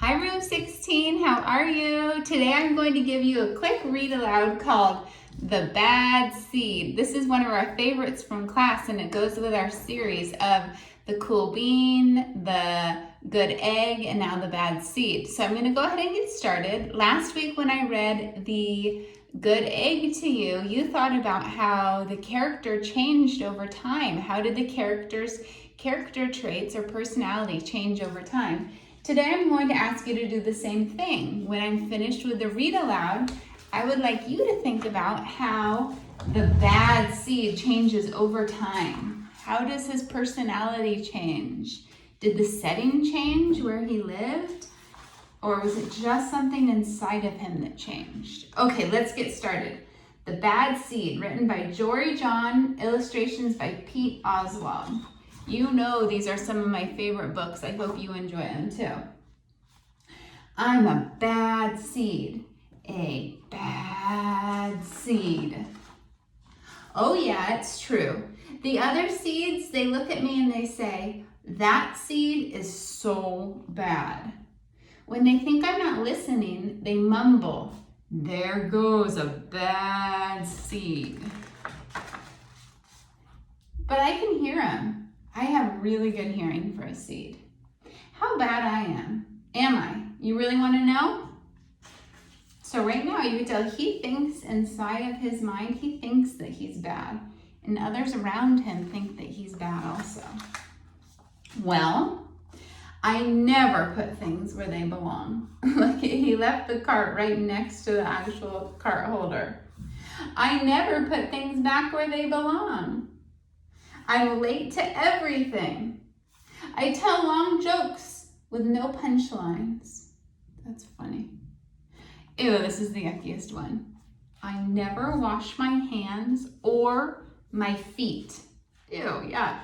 Hi Room 16, how are you? Today I'm going to give you a quick read aloud called The Bad Seed. This is one of our favorites from class and it goes with our series of the cool bean, the good egg, and now the bad seed. So I'm going to go ahead and get started. Last week when I read the good egg to you, you thought about how the character changed over time. How did the character traits or personality change over time? Today I'm going to ask you to do the same thing. When I'm finished with the read aloud, I would like you to think about how the bad seed changes over time. How does his personality change? Did the setting change where he lived? Or was it just something inside of him that changed? Okay, let's get started. The Bad Seed, written by Jory John, illustrations by Pete Oswald. You know these are some of my favorite books. I hope you enjoy them too. I'm a bad seed. A bad seed. Oh yeah, it's true. The other seeds, they look at me and they say, that seed is so bad. When they think I'm not listening, they mumble, there goes a bad seed. But I can hear them. I have really good hearing for a seed. How bad I am I? You really want to know? So right now you can tell he thinks inside of his mind, he thinks that he's bad. And others around him think that he's bad also. Well, I never put things where they belong. Look, he left the cart right next to the actual cart holder. I never put things back where they belong. I'm late to everything. I tell long jokes with no punchlines. That's funny. Ew, this is the yuckiest one. I never wash my hands or my feet. Ew, yuck.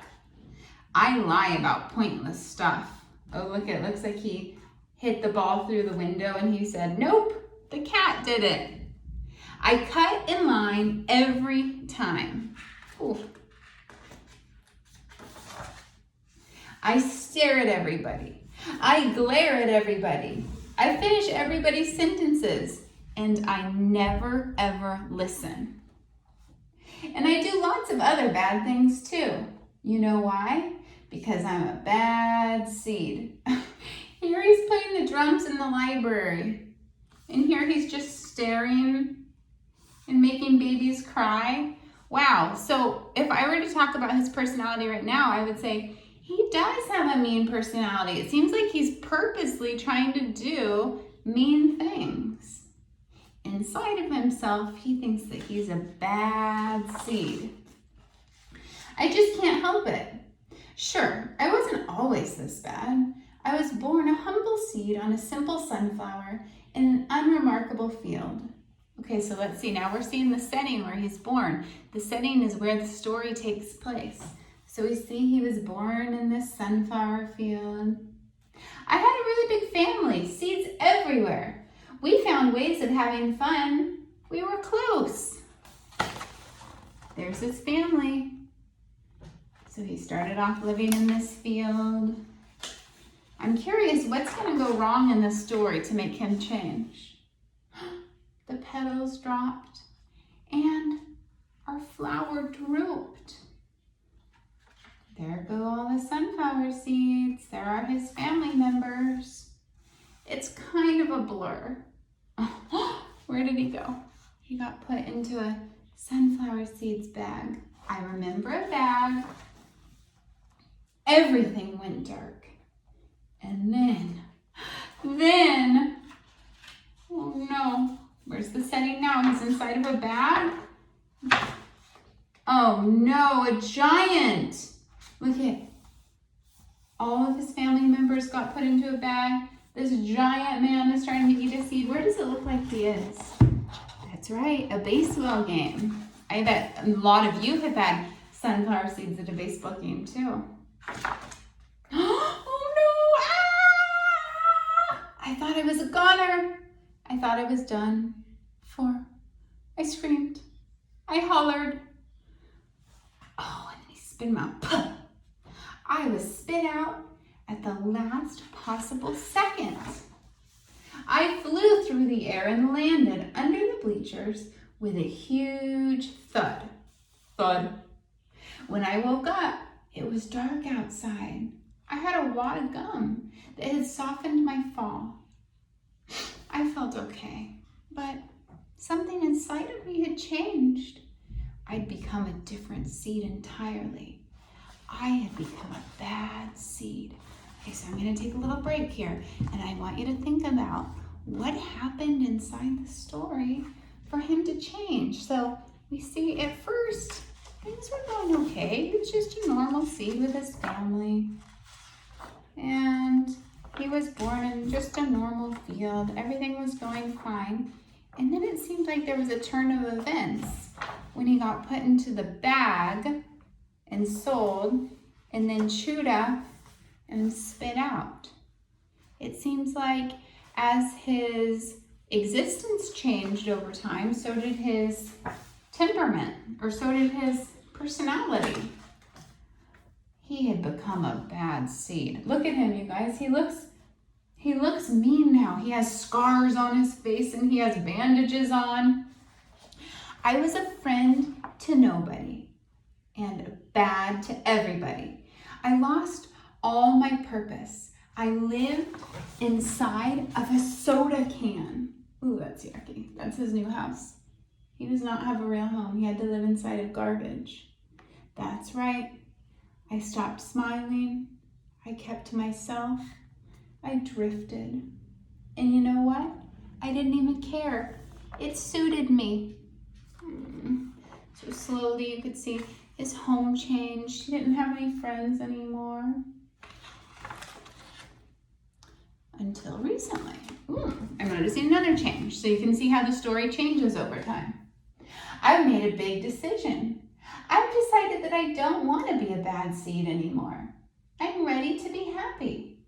I lie about pointless stuff. Oh, look, it looks like he hit the ball through the window and he said, nope, the cat did it. I cut in line every time. Ooh. I stare at everybody. I glare at everybody. I finish everybody's sentences and I never ever listen. And I do lots of other bad things too. You know why? Because I'm a bad seed. Here he's playing the drums in the library. And here he's just staring and making babies cry. Wow, so if I were to talk about his personality right now, I would say, he does have a mean personality. It seems like he's purposely trying to do mean things. Inside of himself, he thinks that he's a bad seed. I just can't help it. Sure, I wasn't always this bad. I was born a humble seed on a simple sunflower in an unremarkable field. Okay, so let's see. Now we're seeing the setting where he's born. The setting is where the story takes place. So we see he was born in this sunflower field. I had a really big family, seeds everywhere. We found ways of having fun. We were close. There's his family. So he started off living in this field. I'm curious what's going to go wrong in this story to make him change. The petals dropped and our flower drooped. There go all the sunflower seeds. There are his family members. It's kind of a blur. Where did he go? He got put into a sunflower seeds bag. I remember a bag. Everything went dark. And then, oh no, where's the setting now? He's inside of a bag. Oh no, a giant. Look at all of his family members got put into a bag. This giant man is trying to eat a seed. Where does it look like he is? That's right, a baseball game. I bet a lot of you have had sunflower seeds at a baseball game too. Oh no! Ah! I thought I was a goner. I thought I was done for. I screamed. I hollered. Oh, and then he spit him out. Puh! I was spit out at the last possible second. I flew through the air and landed under the bleachers with a huge thud. Thud. When I woke up, it was dark outside. I had a wad of gum that had softened my fall. I felt okay, but something inside of me had changed. I'd become a different seed entirely. I had become a bad seed. Okay, so I'm going to take a little break here, and I want you to think about what happened inside the story for him to change. So we see at first, things were going okay. He was just a normal seed with his family. And he was born in just a normal field. Everything was going fine. And then it seemed like there was a turn of events when he got put into the bag and sold and then chewed up and spit out. It seems like as his existence changed over time, so did his temperament, or so did his personality. He had become a bad seed. Look at him, you guys. He looks mean now. He has scars on his face and he has bandages on. I was a friend to nobody and bad to everybody. I lost all my purpose. I lived inside of a soda can. Ooh, that's yucky. That's his new house. He does not have a real home. He had to live inside of garbage. That's right. I stopped smiling. I kept to myself. I drifted. And you know what? I didn't even care. It suited me. So slowly you could see his home changed. He didn't have any friends anymore. Until recently. I'm noticing another change. So you can see how the story changes over time. I've made a big decision. I've decided that I don't want to be a bad seed anymore. I'm ready to be happy.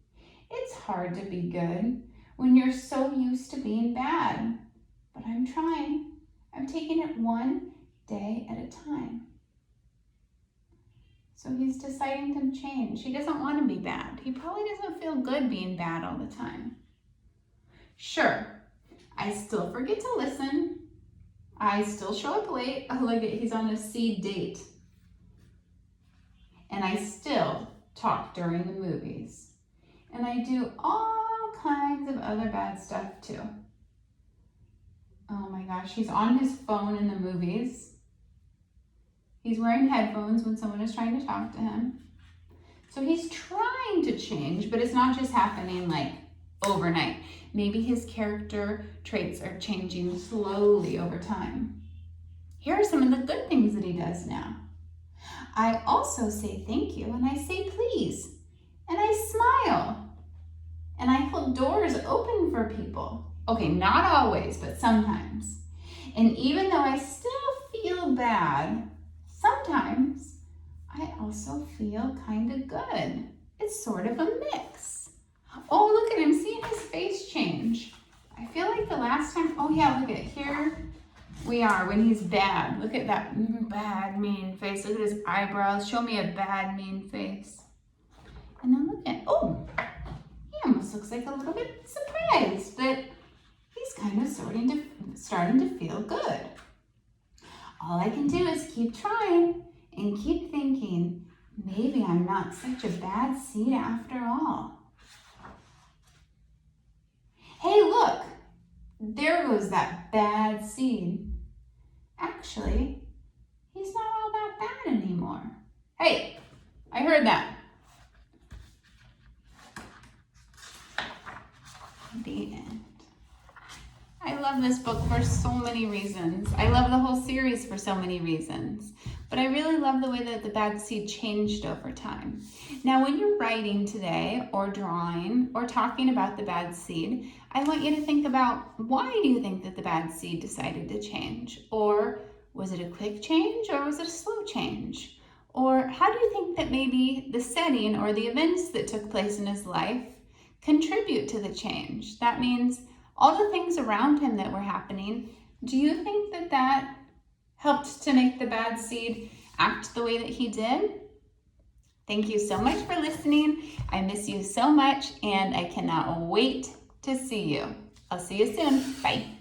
It's hard to be good when you're so used to being bad, but I'm trying. I'm taking it one day at a time. So he's deciding to change. He doesn't want to be bad. He probably doesn't feel good being bad all the time. Sure, I still forget to listen. I still show up late. Oh, look, he's on a seed date. And I still talk during the movies. And I do all kinds of other bad stuff too. Oh my gosh, he's on his phone in the movies. He's wearing headphones when someone is trying to talk to him. So he's trying to change, but it's not just happening like overnight. Maybe his character traits are changing slowly over time. Here are some of the good things that he does now. I also say thank you, and I say please, and I smile, and I hold doors open for people. Okay, not always, but sometimes. And even though I still feel bad, sometimes I also feel kind of good. It's sort of a mix. Oh, look at him, seeing his face change. I feel like the last time, oh yeah, look at here we are when he's bad. Look at that bad, mean face. Look at his eyebrows. Show me a bad, mean face. And then look at, oh, he almost looks like a little bit surprised, but he's kind of starting to feel good. All I can do is keep trying and keep thinking, maybe I'm not such a bad seed after all. Hey, look, there goes that bad seed. Actually, he's not all that bad anymore. Hey, I heard that. The end. I love this book for so many reasons. I love the whole series for so many reasons. But I really love the way that the bad seed changed over time. Now, when you're writing today, or drawing, or talking about the bad seed, I want you to think about, why do you think that the bad seed decided to change? Or was it a quick change, or was it a slow change? Or how do you think that maybe the setting or the events that took place in his life contribute to the change? That means all the things around him that were happening. Do you think that that helped to make the bad seed act the way that he did? Thank you so much for listening. I miss you so much, and I cannot wait to see you. I'll see you soon. Bye.